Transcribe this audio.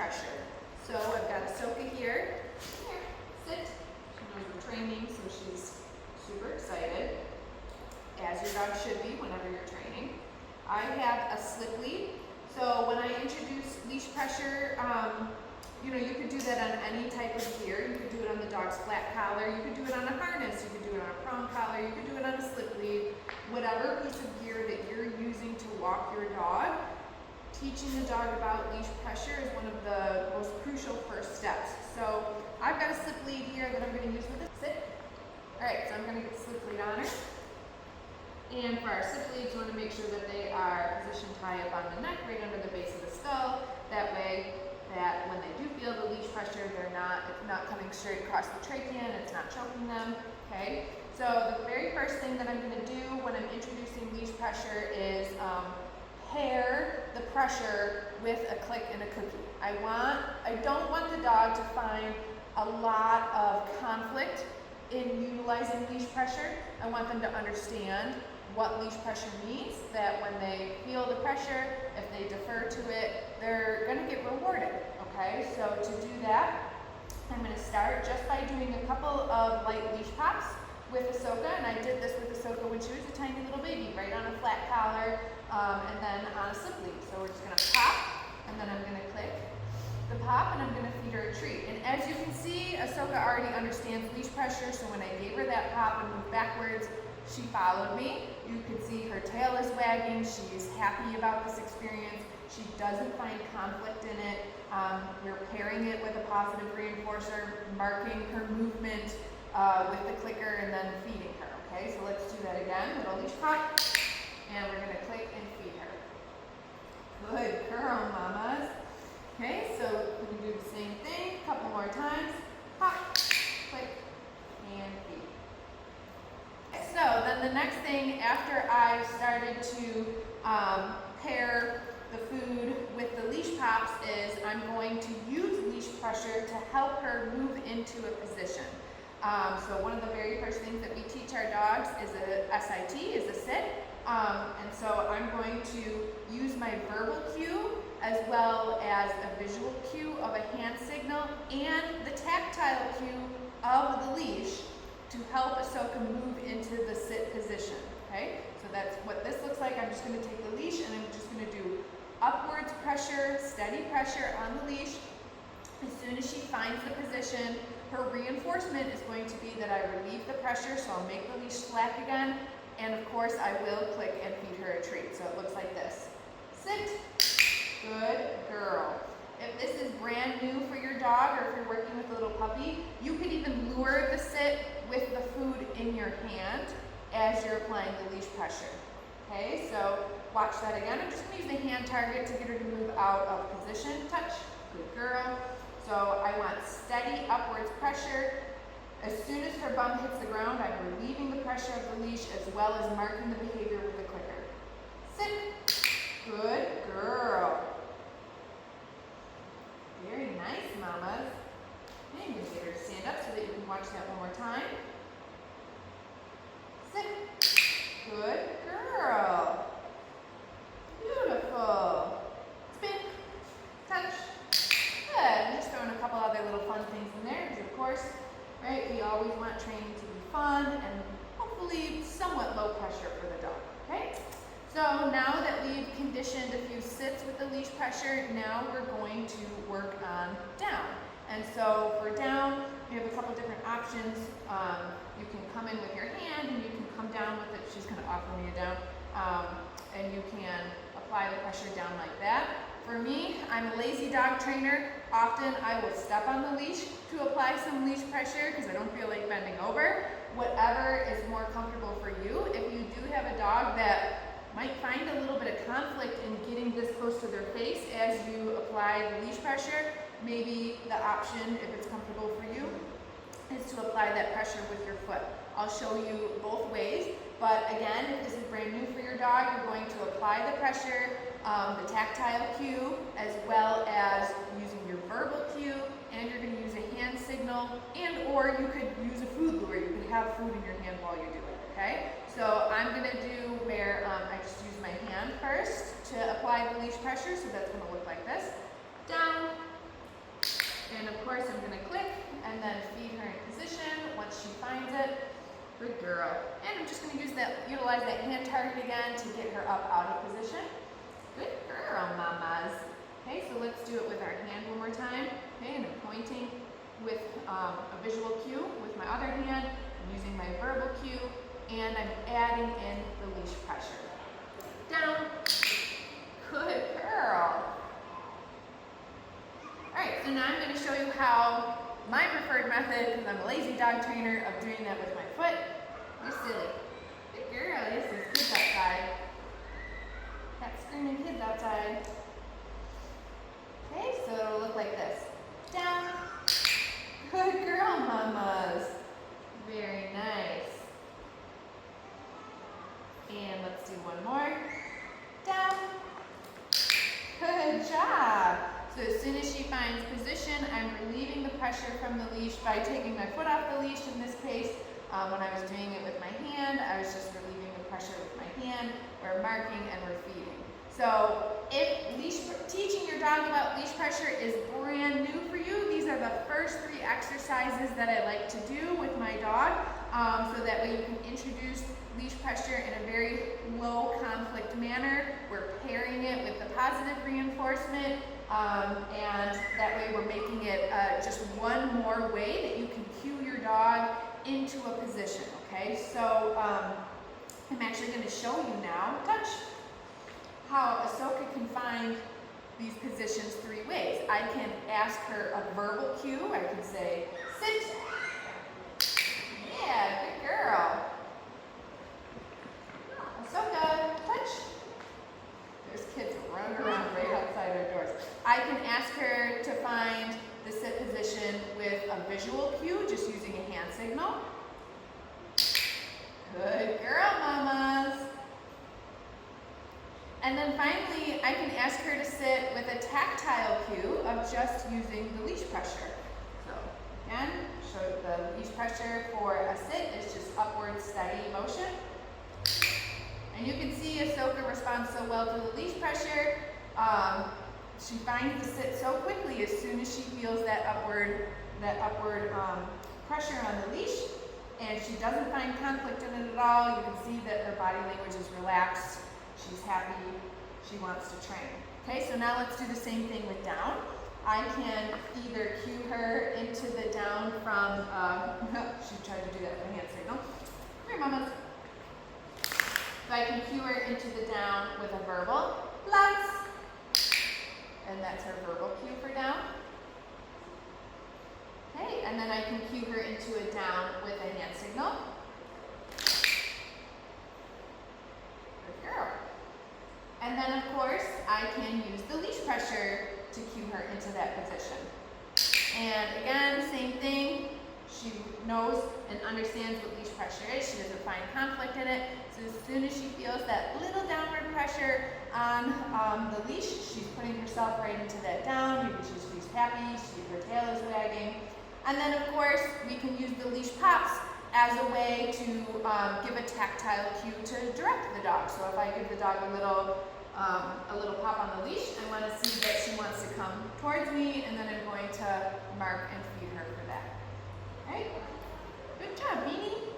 pressure. So I've got Ahsoka here. Here, sit. She knows we're training, so she's super excited, as your dog should be whenever you're training. I have a slip lead. So when I introduce leash pressure, you could do that on any type of gear. You could do it on the dog's flat collar, you could do it on a harness, you could do it on a prong collar, you could do it on a slip lead. Whatever piece of gear that you're using to walk your dog, teaching the dog about leash pressure is one of the most crucial first steps. So I've got a slip lead here that I'm going to use with it. Sit. Alright, so I'm going to get the slip lead on her. And for our slip leads, you want to make sure that they are positioned high up on the neck, right under the base of the skull. That way, that when they do feel the leash pressure, it's not coming straight across the trachea and it's not choking them. Okay. So the very first thing that I'm going to do when I'm introducing leash pressure is pair the pressure with a click and a cookie. I don't want the dog to find a lot of conflict in utilizing leash pressure. I want them to understand what leash pressure means, that when they feel the pressure, if they defer to it, they're going to get rewarded, okay? So to do that, I'm going to start just by doing a couple of light leash pops with Ahsoka, and I did this with Ahsoka when she was a tiny little baby, right on a flat collar, and then on a slip lead. So we're just going to pop, and then I'm going to click the pop, and I'm going to feed her a treat. And as you can see, Ahsoka already understands leash pressure, so when I gave her that pop and moved backwards, she followed me. You can see her tail is wagging. She's happy about this experience. She doesn't find conflict in it. We're pairing it with a positive reinforcer, marking her movement with the clicker, and then feeding her. Okay, so let's do that again with a leash pop, and we're going to click and feed her. Good girl, mamas. Okay, so we can do the same thing a couple more times. Pop, click, and feed. So then the next thing after I started to pair the food with the leash pops is I'm going to use leash pressure to help her move into a position. So one of the very first things that we teach our dogs is a SIT, is a sit. And so I'm going to use my verbal cue as well as a visual cue of a hand signal and the tactile cue of the leash to help Ahsoka move into the sit position, okay? So that's what this looks like. I'm just going to take the leash and I'm just going to do upwards pressure, steady pressure on the leash. As soon as she finds the position, her reinforcement is going to be that I relieve the pressure, so I'll make the leash slack again, and of course I will click and feed her a treat. So it looks like this. Sit. Good girl. If this is brand new for your dog, or if you're working with a little puppy, you could even lure the sit with the food in your hand as you're applying the leash pressure. Okay, so watch that again. I'm just going to use the hand target to get her to move out of position. Touch. Good girl. So I want steady upwards pressure. As soon as her bum hits the ground, I'm relieving the pressure of the leash as well as marking the behavior with the clicker. Sit. Good girl. Very nice, mamas. And you can get her to stand up so that you can watch that one more time. Sit. Good girl. Beautiful. Spin. Touch. Good. And just throwing a couple other little fun things in there, because of course, right, we always want training to be fun and hopefully somewhat low pressure for the dog. Okay? So now that we've conditioned a few sits with the leash pressure, now we're going to work on down. And so for down, we have a couple different options. You can come in with your hand and you can come down with it. She's going to offer me a down. And you can apply the pressure down like that. For me, I'm a lazy dog trainer. Often I will step on the leash to apply some leash pressure because I don't feel like bending over. Whatever is more comfortable for you. If you do have a dog that might find a little bit of conflict in getting this close to their face as you apply the leash pressure, maybe the option, if it's comfortable for you, is to apply that pressure with your foot. I'll show you both ways, but again, if this is brand new for your dog, you're going to apply the pressure, the tactile cue, as well as using your verbal cue, and you're going to use a hand signal, and or you could use a food lure. You could have food in your hand while you do it, okay? So I'm going to do where I just use my hand first to apply the leash pressure, so that's going to look like this. Down, And of course I'm going to click and then feed her in position once she finds it. Good girl. And I'm just going to utilize that hand target again to get her up out of position. Good girl, mamas. Okay, so let's do it with our hand one more time. Okay, and I'm pointing with a visual cue with my other hand. I'm using my verbal cue, and I'm adding in the leash pressure. Down. Good girl. Alright, so now I'm going to show you how my preferred method, because I'm a lazy dog trainer, of doing that with my foot. You're silly. Good girl. Yes, there's kids outside. Got screaming kids outside. Okay, so it'll look like this. Down. Good girl, mamas. Very nice. And let's do one more. Down. Good job. So as soon as she finds position, I'm relieving the pressure from the leash by taking my foot off the leash in this case. When I was doing it with my hand, I was just relieving the pressure with my hand. We're marking and we're feeding. So if teaching your dog about leash pressure is brand new for you, these are the first 3 exercises that I like to do with my dog, so that way you can introduce leash pressure in a very low conflict manner. We're pairing it with the positive reinforcement, and that way we're making it just one more way that you can cue your dog into a position, okay? So I'm actually going to show you now, touch, how Ahsoka can find these positions 3 ways. I can ask her a verbal cue. I can say, sit. Yeah, good girl. Ahsoka, touch. There's kids running around right outside our doors. I can ask her to find the sit position with a visual cue, just using a hand signal. Good girl, mamas. And then finally, I can ask her to sit with a tactile cue of just using the leash pressure. So again, show the leash pressure for a sit is just upward steady motion. And you can see Ahsoka responds so well to the leash pressure. She finds the sit so quickly as soon as she feels that upward pressure on the leash. And she doesn't find conflict in it at all. You can see that her body language is relaxed. She's happy. She wants to train. Okay, so now let's do the same thing with down. I can either cue her into the down from, she tried to do that with a hand signal. Come here, mamas. So I can cue her into the down with a verbal, let's. And that's her verbal cue for down. Okay, and then I can cue her into a down with a hand signal. Good girl. And then of course, I can use the leash pressure to cue her into that position. And again, same thing. She knows and understands what leash pressure is. She doesn't find conflict in it. So as soon as she feels that little downward pressure on the leash, she's putting herself right into that down. You can see she's happy, her tail is wagging. And then of course, we can use the leash pops as a way to give a tactile cue to direct the dog. So if I give the dog a little pop on the leash, I want to see that she wants to come towards me, and then I'm going to mark and feed her for that. All right? Good job, Beanie.